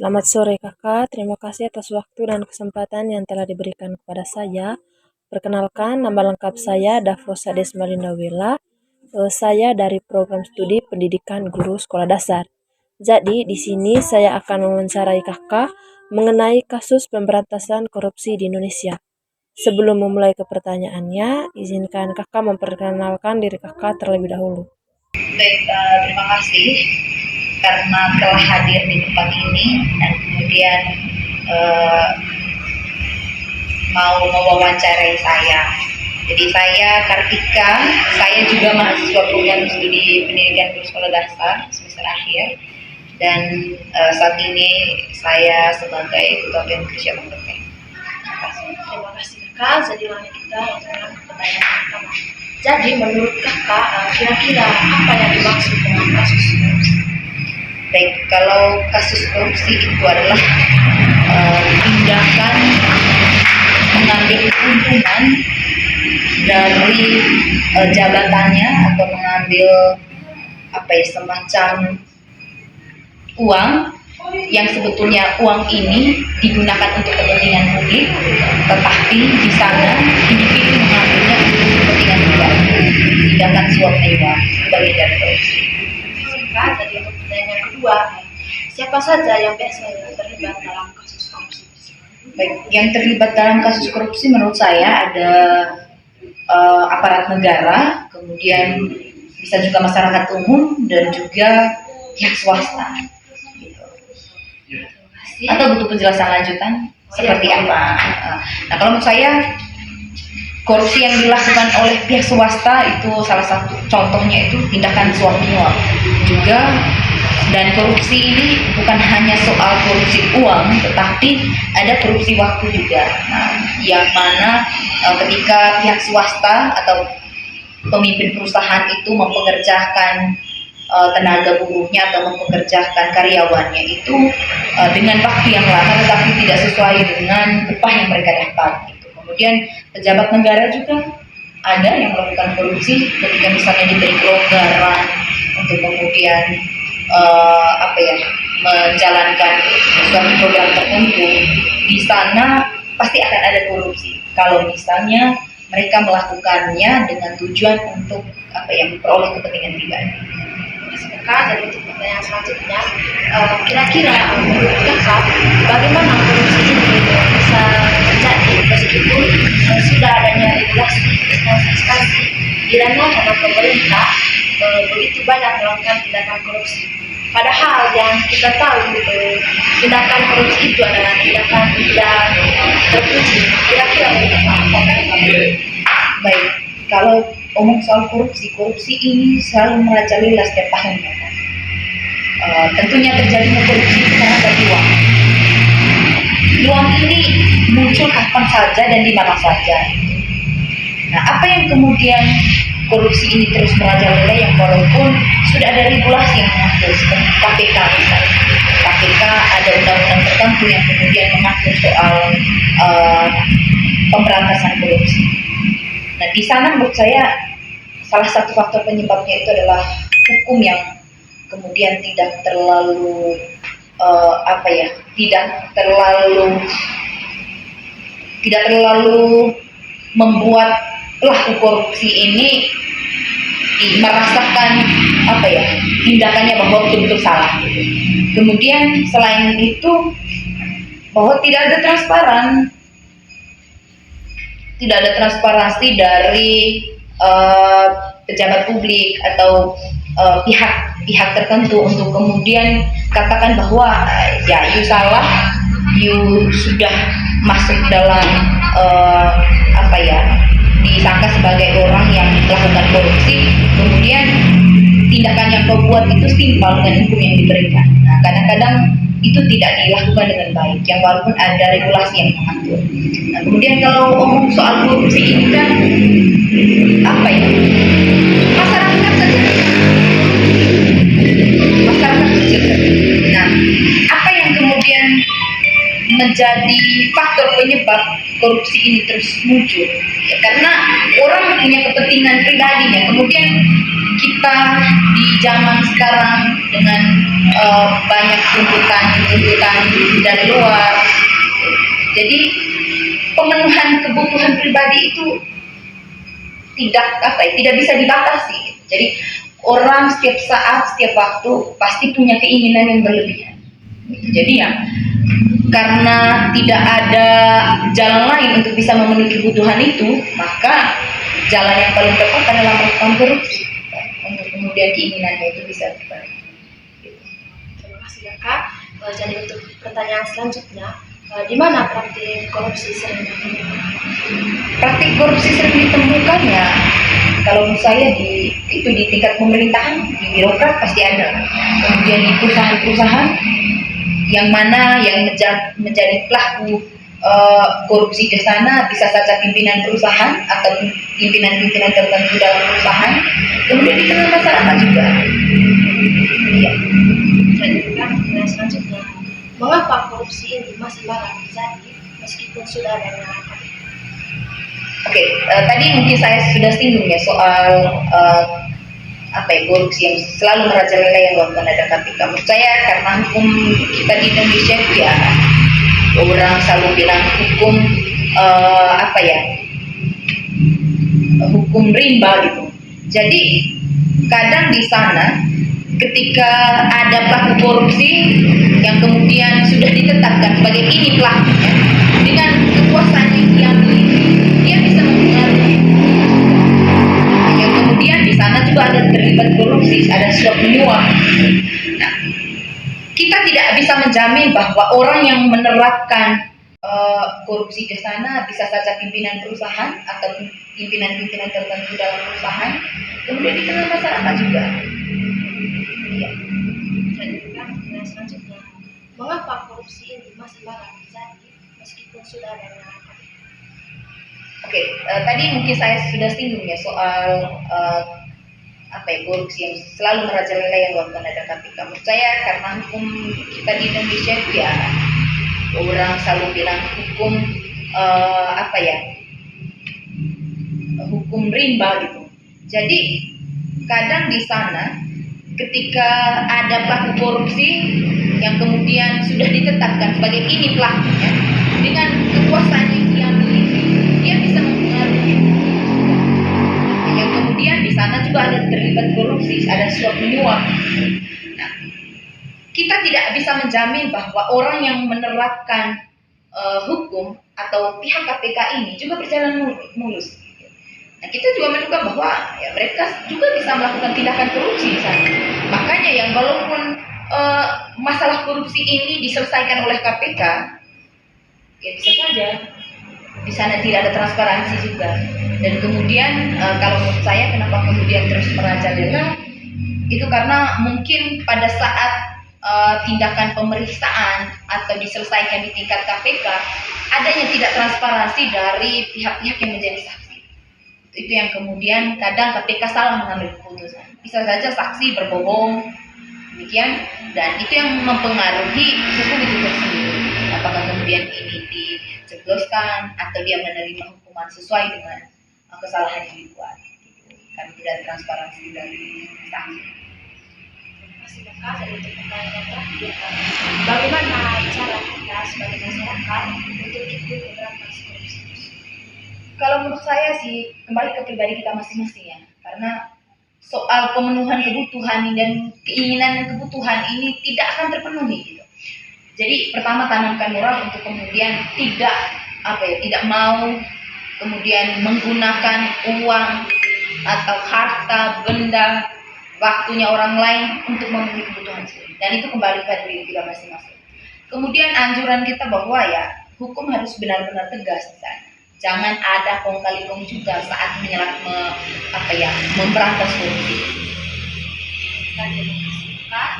Selamat sore Kakak, terima kasih atas waktu dan kesempatan yang telah diberikan kepada saya. Perkenalkan, nama lengkap saya Dafrosa Desmalinda Wela. Saya dari program studi pendidikan guru sekolah dasar. Jadi, di sini saya akan mewawancarai Kakak mengenai kasus pemberantasan korupsi di Indonesia. Sebelum memulai ke pertanyaannya, izinkan Kakak memperkenalkan diri Kakak terlebih dahulu. Baik, terima kasih karena telah hadir di tempat ini dan kemudian mau mewawancarai saya. Jadi saya Kartika, saya juga mahasiswa program studi pendidikan guru sekolah dasar semester akhir dan saat ini saya sebagai ketua BEM Kerja Mendekeng. Terima kasih Kakak. Jadi lanjut kita dengan pertanyaan pertama. Jadi menurut Kakak, kira-kira apa yang dimaksud dengan kasus korupsi? Baik, kalau kasus korupsi itu adalah tindakan mengambil keuntungan dari jabatannya atau mengambil semacam uang yang sebetulnya uang ini digunakan untuk kepentingan publik, tetapi di sana individu mengambilnya untuk kepentingan pribadi. Tindakan suap mewah sebagai dari korupsi. Jadi untuk pertanyaan yang kedua, siapa saja yang biasanya terlibat dalam kasus korupsi? Baik, yang terlibat dalam kasus korupsi menurut saya ada aparat negara, kemudian bisa juga masyarakat umum dan juga pihak swasta. Atau butuh penjelasan lanjutan seperti apa? Nah, kalau menurut saya korupsi yang dilakukan oleh pihak swasta itu salah satu contohnya itu tindakan suap menyuap juga, dan korupsi ini bukan hanya soal korupsi uang tetapi ada korupsi waktu juga. Nah, yang mana ketika pihak swasta atau pemimpin perusahaan itu mempekerjakan tenaga buruhnya atau mempekerjakan karyawannya itu dengan waktu yang lama tetapi tidak sesuai dengan upah yang mereka dapat. Kemudian pejabat negara juga ada yang melakukan korupsi ketika misalnya diberi kelonggaran untuk kemudian menjalankan suatu program tertentu, di sana pasti akan ada korupsi. Kalau misalnya mereka melakukannya dengan tujuan untuk memperoleh kepentingan pribadi. Kakak, jadi untuk pertanyaan selanjutnya, kira-kira menurut Kakak bagaimana korupsi ini bisa terjadi meskipun sudah adanya regulasi instansi kiranya karena pemerintah begitu banyak melakukan tindakan korupsi. Padahal yang kita tahu tindakan korupsi itu adalah tindakan tidak terpuji. Kira-kira menurut Kakak? Baik, kalau omong soal korupsi ini selalu merajalela setiap tahunnya. Tentunya terjadinya korupsi itu karena bagi uang. Uang ini muncul kapan saja dan di mana saja. Nah, apa yang kemudian korupsi ini terus merajalela yang walaupun sudah ada regulasi yang mengatur seperti KPK misalnya. KPK ada undang-undang tertentu yang kemudian mengatur soal pemberantasan korupsi. Nah, di sana menurut saya salah satu faktor penyebabnya itu adalah hukum yang kemudian tidak terlalu tidak terlalu membuat pelaku korupsi ini merasakan tindakannya bahwa betul-betul salah. Kemudian selain itu bahwa tidak ada transparansi dari pejabat publik atau pihak tertentu untuk kemudian katakan bahwa you salah, you sudah masuk dalam disangka sebagai orang yang melakukan korupsi, kemudian tindakan yang kau buat itu setimpal dengan hukum yang diberikan. Nah, kadang-kadang itu tidak dilakukan dengan baik, yang walaupun ada regulasi yang mengatur. Nah, kemudian kalau omong soal korupsi ini kan masyarakat kecil. Nah, apa yang kemudian menjadi faktor penyebab korupsi ini terus muncul? Ya, karena orang punya kepentingan pribadinya. Kemudian kita di zaman sekarang dengan banyak tuntutan dari luar. Jadi pemenuhan kebutuhan pribadi itu tidak bisa dibatasi. Jadi orang setiap saat, setiap waktu pasti punya keinginan yang berlebihan. Jadi ya, karena tidak ada jalan lain untuk bisa memenuhi kebutuhan itu, maka jalan yang paling tepat adalah melakukan korupsi untuk kemudian keinginannya itu bisa terpenuhi. Terima kasih ya Kak. Jadi untuk pertanyaan selanjutnya, di mana praktik korupsi sering ditemukan? Praktik korupsi sering ditemukan ya, kalau menurut saya di tingkat pemerintahan, di birokrat pasti ada. Kemudian di perusahaan-perusahaan yang mana yang menjadi pelaku korupsi di sana bisa saja pimpinan perusahaan atau pimpinan-pimpinan tertentu dalam perusahaan. Kemudian di tengah masyarakat juga. Iya. Dan pertanyaan selanjutnya, mengapa korupsi ini masih marak terjadi meskipun sudah adanya KPK? Oke, tadi mungkin saya sudah singgung ya soal korupsi yang selalu merajalela yang dilakukan ada KPK. Menurut saya karena hukum kita di Indonesia itu ya, orang selalu bilang hukum hukum rimba gitu. Jadi kadang di sana ketika ada pelaku korupsi yang kemudian sudah ditetapkan sebagai ini pelakunya, dengan kekuasaan yang dia miliki, dia bisa mempengaruhi. Yang kemudian di sana juga ada terlibat korupsi, ada suap menyuap. Nah, kita tidak bisa menjamin bahwa orang yang menerapkan korupsi di sana bisa saja pimpinan perusahaan atau pimpinan-pimpinan tertentu dalam perusahaan, kemudian di tengah masyarakat juga. Iya. Dan pertanyaan selanjutnya, mengapa korupsi ini masih marak terjadi meskipun sudah adanya KPK? Oke, tadi mungkin saya sudah singgung ya soal korupsi yang selalu merajalela yang dilakukan ada KPK. Menurut saya karena hukum kita di Indonesia itu ya, orang selalu bilang hukum hukum rimba gitu. Jadi kadang di sana ketika ada pelaku korupsi yang kemudian sudah ditetapkan sebagai ini pelakunya, dengan kekuasaan yang dia miliki, dia bisa mempengaruhi. Yang kemudian di sana juga ada terlibat korupsi, ada suap menyuap. Nah, kita tidak bisa menjamin bahwa orang yang menerapkan hukum atau pihak KPK ini juga berjalan mulus. Nah, kita juga menduga bahwa ya, mereka juga bisa melakukan tindakan korupsi di sana. Makanya yang walaupun masalah korupsi ini diselesaikan oleh KPK, ya bisa saja di sana tidak ada transparansi juga. Dan kemudian kalau menurut saya kenapa kemudian terus merajalela, itu karena mungkin pada saat tindakan pemeriksaan atau diselesaikan di tingkat KPK, adanya tidak transparansi dari pihak-pihak yang menjadi saksi. Itu yang kemudian kadang KPK salah mengambil keputusan. Bisa saja saksi berbohong, demikian, dan itu yang mempengaruhi hukum itu tersendiri. Apakah kemudian ini dijebloskan atau dia menerima hukuman sesuai dengan kesalahan yang dibuat. Karena tidak ada transparansi dari saksi. Terima kasih Kak. Jadi untuk pertanyaan yang terakhir, bagaimana cara kita sebagai masyarakat untuk ikut memberantas korupsi? Kalau menurut saya sih kembali ke pribadi kita masing-masing ya, karena soal pemenuhan kebutuhan dan keinginan dan kebutuhan ini tidak akan terpenuhi gitu. Jadi pertama tanamkan moral untuk kemudian tidak mau kemudian menggunakan uang atau harta benda waktunya orang lain untuk memenuhi kebutuhan sendiri, dan itu kembali pada diri kita masing-masing. Kemudian anjuran kita bahwa ya hukum harus benar-benar tegas di sana. Jangan ada kong kali kong juga saat memberantas korupsi. Dan terima kasih Kak.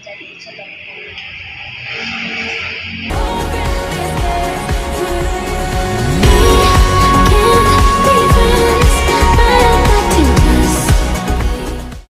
Jadi sudah